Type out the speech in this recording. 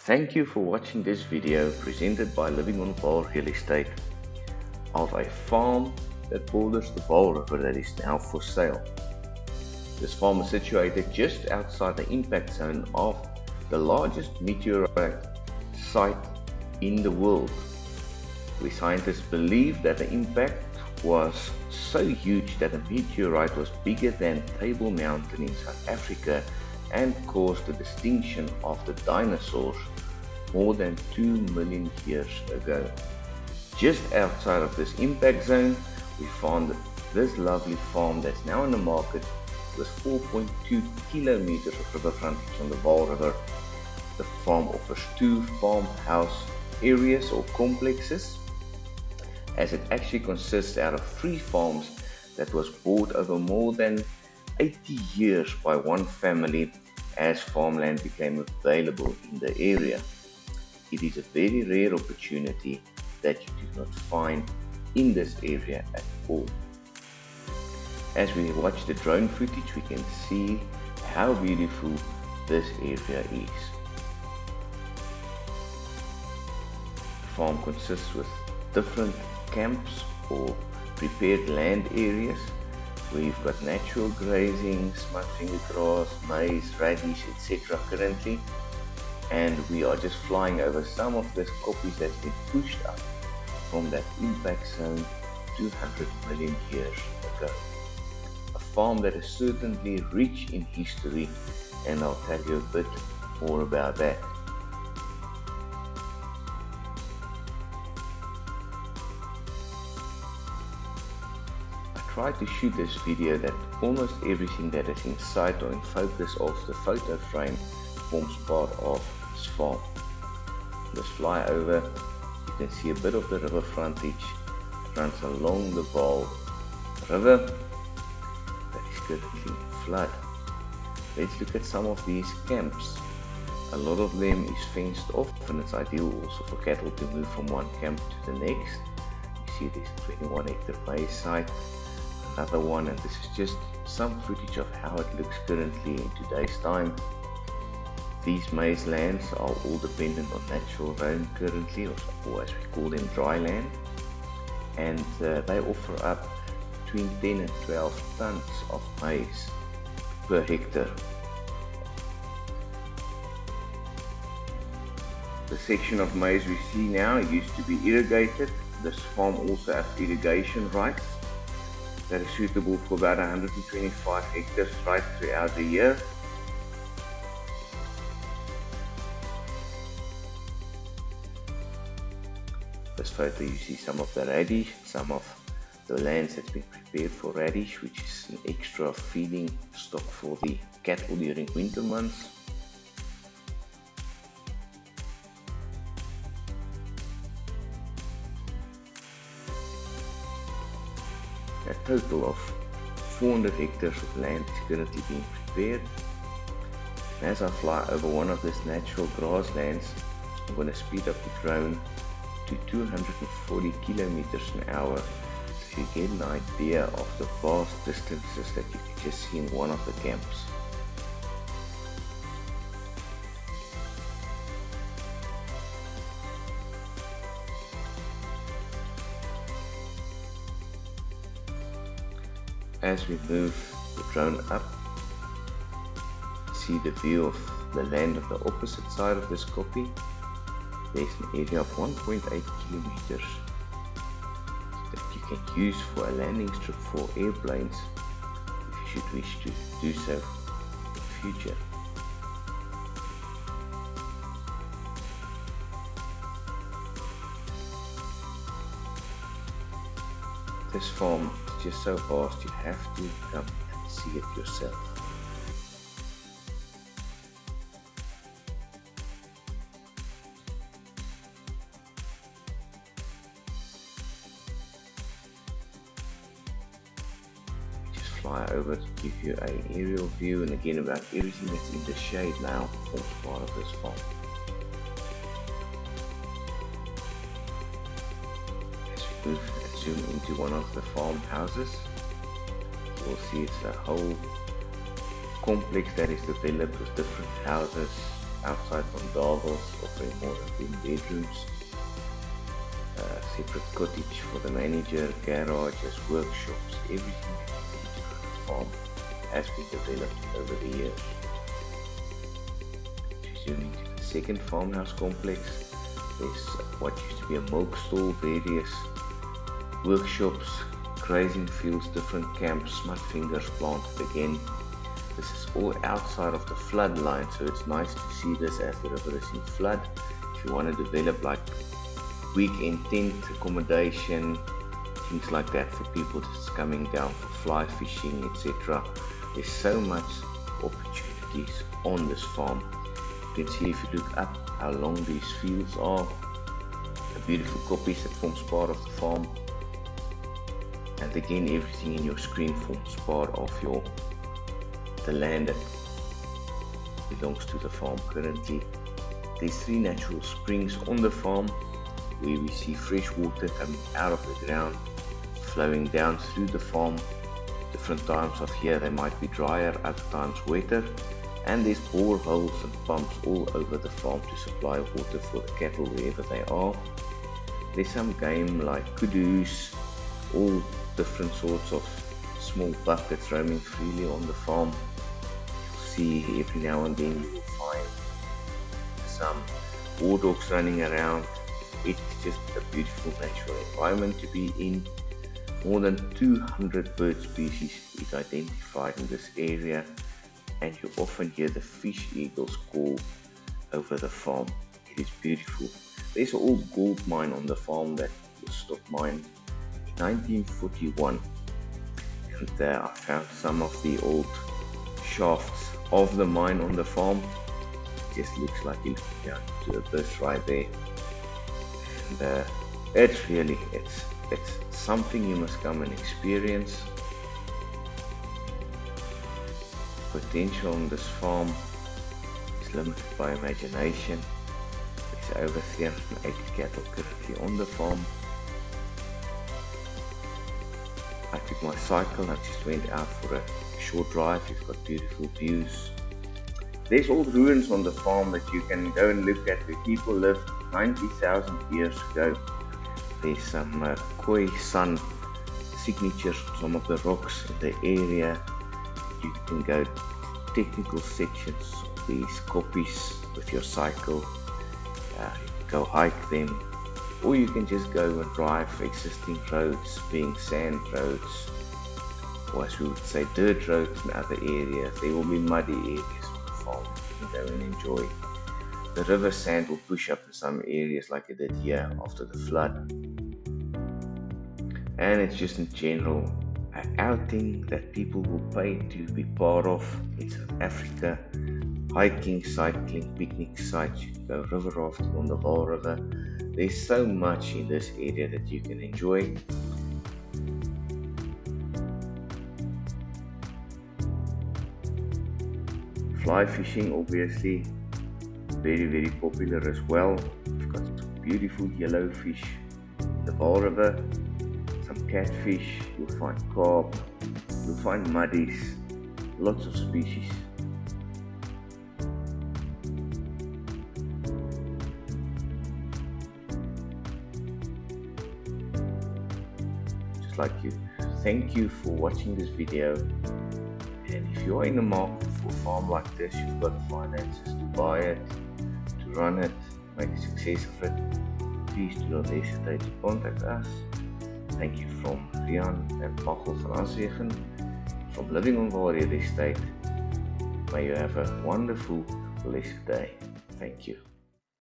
Thank you for watching this video presented by Living on Vaal Real Estate of a farm that borders the Vaal River that is now for sale. This farm is situated just outside the impact zone of the largest meteorite site in the world, where scientists believe that the impact was so huge that the meteorite was bigger than Table Mountain in South Africa and caused the extinction of the dinosaurs more than 2 million years ago. Just outside of this impact zone, we found this lovely farm that's now in the market with 4.2 kilometers of river frontage on the Vaal River. The farm offers 2 farmhouse areas or complexes, as it actually consists out of 3 farms that was bought over more than 80 years by one family as farmland became available in the area. It is a very rare opportunity that you do not find in this area at all. As we watch the drone footage, we can see how beautiful this area is. The farm consists with different camps or prepared land areas where you've got natural grazing, Smuts Finger grass, maize, radish, etc. currently, and we are just flying over some of this copies that's been pushed up from that impact zone 200 million years ago. A farm that is certainly rich in history, and I'll tell you a bit more about that. I tried to shoot this video that almost everything that is in sight or in focus of the photo frame forms part of this farm. Let's fly over. You can see a bit of the river frontage runs along the Vaal River that is currently in flood. Let's look at some of these camps. A lot of them is fenced off, and it's ideal also for cattle to move from one camp to the next. You see there's a 21 hectare maize site, another one, and this is just some footage of how it looks currently in today's time. These maize lands are all dependent on natural rain currently, or as we call them, dry land, and they offer up between 10 and 12 tons of maize per hectare. The section of maize we see now used to be irrigated. This farm also has irrigation rights that is suitable for about 125 hectares right throughout the year. This photo you see some of the radish, some of the lands that's been prepared for radish, which is an extra feeding stock for the cattle during winter months. A total of 400 hectares of land is currently being prepared. And as I fly over one of these natural grasslands, I'm going to speed up the drone to 240 kilometers an hour, so you get an idea of the vast distances that you can just see in one of the camps. As we move the drone up, see the view of the land on the opposite side of this copy. There's an area of 1.8 kilometers that you can use for a landing strip for airplanes if you should wish to do so in the future. This farm is just so vast, you have to come and see it yourself. Just fly over to give you an aerial view, and again about everything that's in the shade now forms part of this farm. As we move and zoom into one of the farmhouses, you'll see it's a whole complex that is developed with different houses outside bungalows offering more than 10 bedrooms, separate cottage for the manager, garages, workshops, everything that you need to run a farm has been developed over the years. Resuming to the second farmhouse complex, there's what used to be a milk stall, various workshops, grazing fields, different camps, Smuts Fingers planted again. This is all outside of the flood line, so it's nice to see this as the river is in flood. If you want to develop like weekend tent accommodation, things like that for people just coming down for fly fishing, etc. There's so much opportunities on this farm. You can see if you look up how long these fields are, the beautiful koppies that forms part of the farm. And again, everything in your screen forms part of the land that belongs to the farm currently. There's 3 natural springs on the farm where we see fresh water coming out of the ground, flowing down through the farm. Different times of year they might be drier, other times wetter. And there's boreholes and pumps all over the farm to supply water for the cattle wherever they are. There's some game like kudus, all different sorts of small buckets roaming freely on the farm. You'll see every now and then you'll find some war dogs running around. It's just a beautiful natural environment to be in. More than 200 bird species is identified in this area, and you often hear the fish eagles call over the farm. It is beautiful. There's an old gold mine on the farm that was stopped mined in 1941, and I found some of the old shafts of the mine on the farm. It just looks like you're looking down to the abyss right there. And it's something you must come and experience. Potential on this farm is limited by imagination. There's over 380 cattle currently on the farm. I took my cycle, I just went out for a short drive. You've got beautiful views. There's old ruins on the farm that you can go and look at where people lived 90,000 years ago. There's some Khoi San signatures on some of the rocks in the area. You can go to technical sections of these koppies with your cycle. You can go hike them, or you can just go and drive existing roads, being sand roads, or as we would say dirt roads in other areas. There will be muddy areas on the farm you can go and enjoy. The river sand will push up in some areas like it did here after the flood. And it's just in general an outing that people will pay to be part of in South Africa. Hiking, cycling, picnic sites, you can go river rafting on the Vaal River. There's so much in this area that you can enjoy. Fly fishing, obviously, very, very popular as well. We've got some beautiful yellow fish in the Vaal River, some catfish, you'll find carp, you'll find muddies, lots of species. Just like to thank you for watching this video, and if you are in the market for a farm like this, you've got the finances to buy it, to run it, make a success of it, please do not hesitate to contact us. Thank you from Rian and Machel van Aswegen from Living on Vaal River Estate. May you have a wonderful, blessed day. Thank you.